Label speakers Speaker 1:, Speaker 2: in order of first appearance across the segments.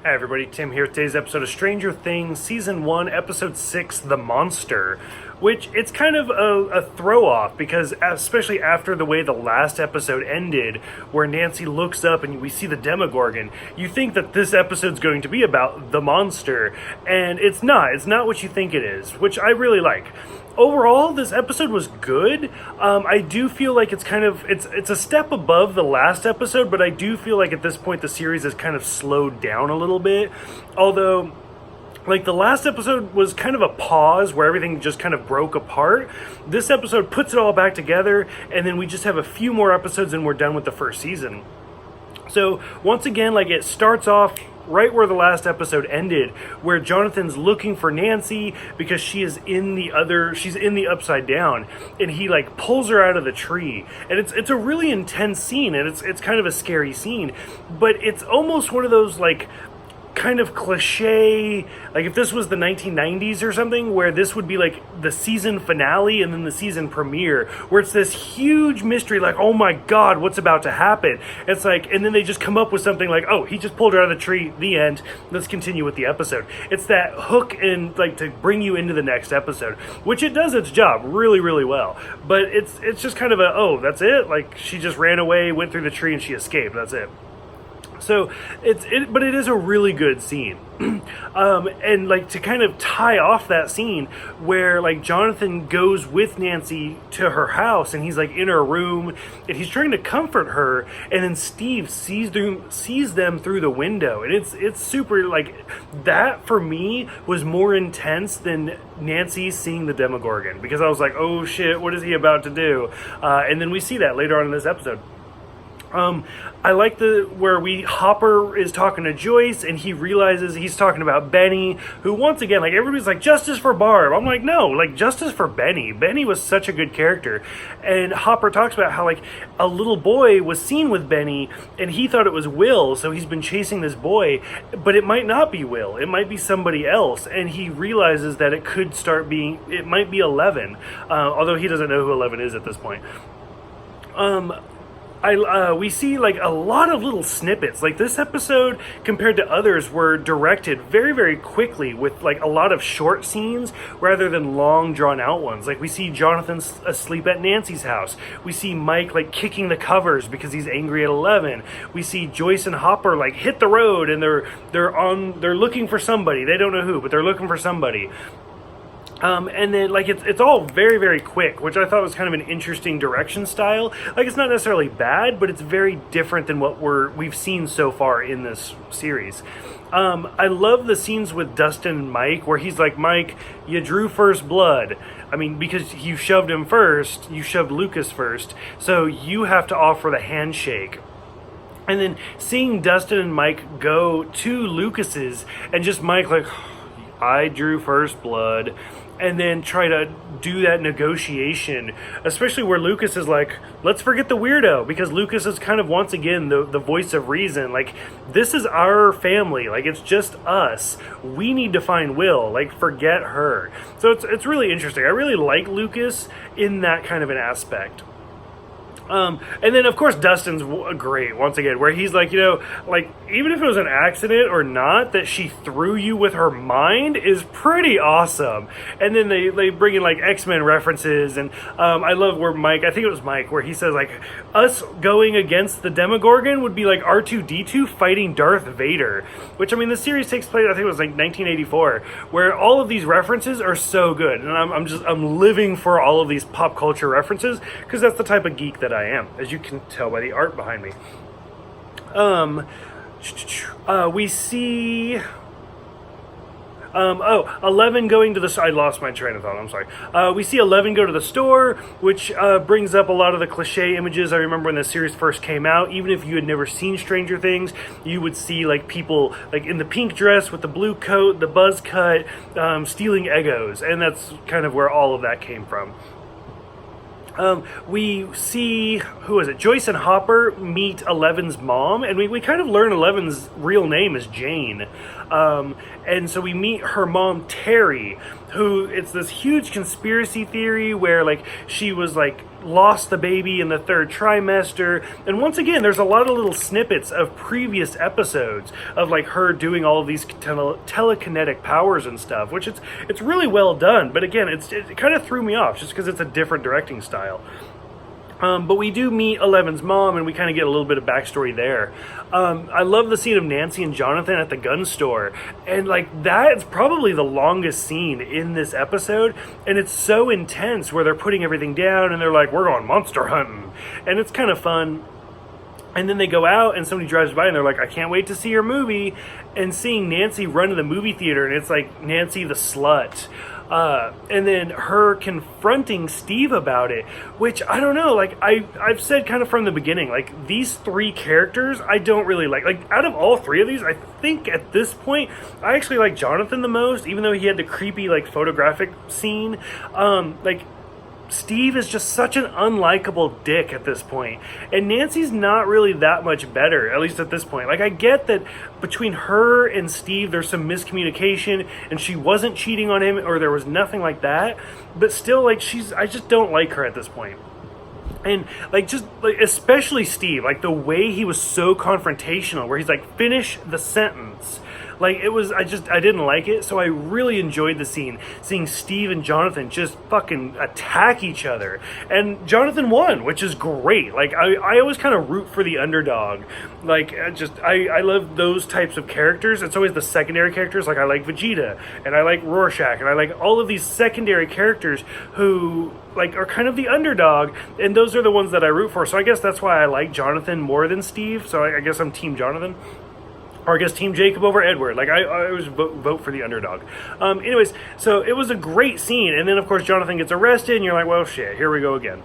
Speaker 1: Hi everybody, Tim here with today's episode of Stranger Things, Season 1, Episode 6, The Monster, which it's kind of a throw-off because especially after the way the last episode ended, where Nancy looks up and we see the Demogorgon, you think that this episode's going to be about the monster, and it's not. It's not what you think it is, which I really like. Overall, this episode was good. I do feel like it's kind of, it's a step above the last episode, but I do feel like at this point the series has kind of slowed down a little bit. Although, like, the last episode was kind of a pause where everything just kind of broke apart. This episode puts it all back together, and then we just have a few more episodes and we're done with the first season. So, once again, like, it starts off right where the last episode ended, where Jonathan's looking for Nancy because she's in the upside down, and he like pulls her out of the tree, and it's a really intense scene, and it's kind of a scary scene, but it's almost one of those like kind of cliche, like if this was the 1990s or something, where this would be like the season finale and then the season premiere, where it's this huge mystery, like, oh my god, what's about to happen? It's like, and then they just come up with something like, oh, he just pulled her out of the tree, the end, let's continue with the episode. It's that hook and like to bring you into the next episode, which it does its job really, really well. But it's just kind of a, oh, that's it? Like, she just ran away, went through the tree, and she escaped, that's it. So but it is a really good scene. And like to kind of tie off that scene where like Jonathan goes with Nancy to her house and he's like in her room and he's trying to comfort her, and then Steve sees them through the window, and it's super, like, that for me was more intense than Nancy seeing the Demogorgon, because I was like, oh shit, what is he about to do? And then we see that later on in this episode. I like where Hopper is talking to Joyce and he realizes he's talking about Benny, who once again, like, everybody's like, justice for Barb. I'm like, no, like, justice for Benny. Benny was such a good character. And Hopper talks about how, like, a little boy was seen with Benny and he thought it was Will, so he's been chasing this boy, but it might not be Will. It might be somebody else. And he realizes that it might be 11, although he doesn't know who 11 is at this point. We see like a lot of little snippets. Like, this episode compared to others were directed very, very quickly with like a lot of short scenes rather than long drawn out ones. Like, we see Jonathan asleep at Nancy's house. We see Mike like kicking the covers because he's angry at 11. We see Joyce and Hopper like hit the road and they're looking for somebody. They don't know who, but they're looking for somebody. And then, like, it's all very, very quick, which I thought was kind of an interesting direction style. Like, it's not necessarily bad, but it's very different than what we've seen so far in this series. I love the scenes with Dustin and Mike, where he's like, Mike, you drew first blood. I mean, because you shoved him first, you shoved Lucas first, so you have to offer the handshake. And then seeing Dustin and Mike go to Lucas's, and just Mike like, I drew first blood, and then try to do that negotiation, especially where Lucas is like, let's forget the weirdo, because Lucas is kind of, once again, the voice of reason. Like, this is our family, like, it's just us, we need to find Will, like, forget her. So it's really interesting. I really like Lucas in that kind of an aspect. And then, of course, Dustin's great, once again, where he's like, you know, like, even if it was an accident or not, that she threw you with her mind is pretty awesome. And then they bring in, like, X-Men references, and I love where Mike, I think it was Mike, where he says, like, us going against the Demogorgon would be like R2-D2 fighting Darth Vader, which, I mean, the series takes place, I think it was, like, 1984, where all of these references are so good, and I'm living for all of these pop culture references, because that's the type of geek that I am, as you can tell by the art behind me. We see 11 going to the... I lost my train of thought, I'm sorry. We see 11 go to the store, which brings up a lot of the cliche images I remember when the series first came out. Even if you had never seen Stranger Things, you would see like people like in the pink dress with the blue coat, the buzz cut, stealing Eggos, and that's kind of where all of that came from. We see, who is it? Joyce and Hopper meet Eleven's mom, and we kind of learn Eleven's real name is Jane. And so we meet her mom, Terry, who, it's this huge conspiracy theory where, like, she was, like, lost the baby in the third trimester. And once again, there's a lot of little snippets of previous episodes of like her doing all of these telekinetic powers and stuff, which it's really well done. But again, it kind of threw me off just because it's a different directing style. But we do meet Eleven's mom, and we kind of get a little bit of backstory there. I love the scene of Nancy and Jonathan at the gun store, and like that's probably the longest scene in this episode, and it's so intense where they're putting everything down and they're like, we're going monster hunting, and it's kind of fun. And then they go out and somebody drives by and they're like, I can't wait to see your movie. And seeing Nancy run to the movie theater, and it's like Nancy the slut. And then her confronting Steve about it, which I don't know, like I've said kind of from the beginning, like these three characters I don't really like out of all three of these, I think at this point I actually like Jonathan the most, even though he had the creepy like photographic scene. Like Steve is just such an unlikable dick at this point, and Nancy's not really that much better, at least at this point. Like I get that between her and Steve there's some miscommunication and she wasn't cheating on him or there was nothing like that, but still like I just don't like her at this point. And like just like especially Steve, like the way he was so confrontational where he's like, finish the sentence. Like it was, I didn't like it. So I really enjoyed the scene, seeing Steve and Jonathan just fucking attack each other. And Jonathan won, which is great. Like I always kind of root for the underdog. Like I love those types of characters. It's always the secondary characters. Like I like Vegeta and I like Rorschach and I like all of these secondary characters who like are kind of the underdog, and those are the ones that I root for. So I guess that's why I like Jonathan more than Steve. So I guess I'm Team Jonathan. Or I guess Team Jacob over Edward. Like, I always vote for the underdog. Anyways, so it was a great scene. And then, of course, Jonathan gets arrested. And you're like, well, shit, here we go again.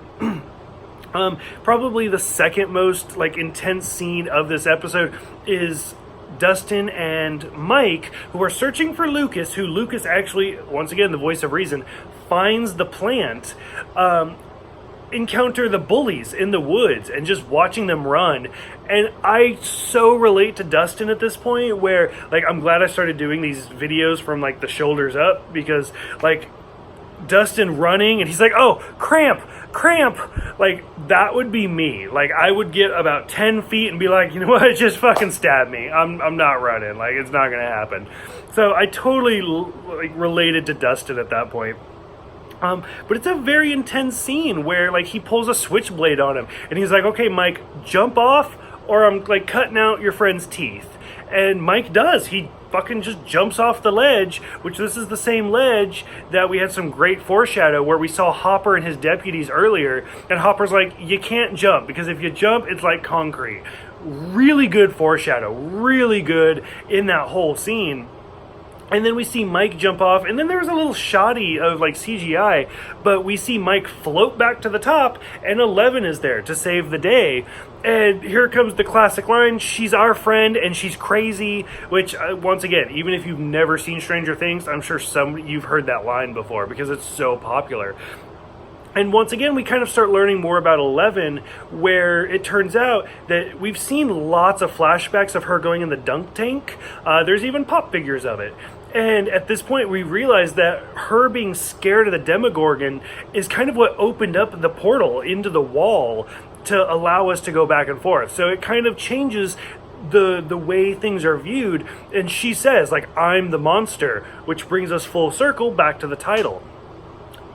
Speaker 1: Probably the second most, like, intense scene of this episode is Dustin and Mike, who are searching for Lucas, who Lucas actually, once again, the voice of reason, finds the plant. Encounter the bullies in the woods and just watching them run. And I so relate to Dustin at this point where like I'm glad I started doing these videos from like the shoulders up, because like Dustin running and he's like, oh, cramp, like that would be me. Like I would get about 10 feet and be like, you know what, just fucking stab me, I'm not running, like it's not gonna happen. So I totally like related to Dustin at that point. But it's a very intense scene where like he pulls a switchblade on him and he's like, okay, Mike, jump off or I'm like cutting out your friend's teeth. And Mike does. He fucking just jumps off the ledge, which this is the same ledge that we had some great foreshadow where we saw Hopper and his deputies earlier. And Hopper's like, you can't jump because if you jump, it's like concrete. Really good foreshadow. Really good in that whole scene. And then we see Mike jump off, and then there's a little shoddy of like CGI, but we see Mike float back to the top, and 11 is there to save the day. And here comes the classic line, she's our friend and she's crazy, which once again, even if you've never seen Stranger Things, I'm sure you've heard that line before because it's so popular. And once again, we kind of start learning more about 11, where it turns out that we've seen lots of flashbacks of her going in the dunk tank. There's even pop figures of it. And at this point, we realize that her being scared of the Demogorgon is kind of what opened up the portal into the wall to allow us to go back and forth. So it kind of changes the way things are viewed. And she says, like, I'm the monster, which brings us full circle back to the title.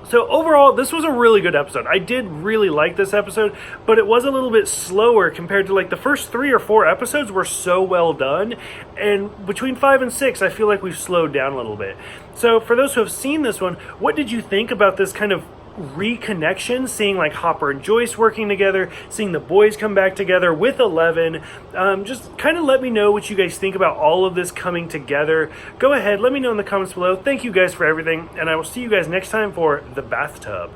Speaker 1: So overall, this was a really good episode. I did really like this episode, but it was a little bit slower compared to like the first 3 or 4 episodes were so well done. And between 5 and 6, I feel like we've slowed down a little bit. So for those who have seen this one, what did you think about this kind of reconnection, seeing like Hopper and Joyce working together, seeing the boys come back together with 11? Just kind of let me know what you guys think about all of this coming together. Go ahead, let me know in the comments below. Thank you guys for everything, and I will see you guys next time for The Bathtub.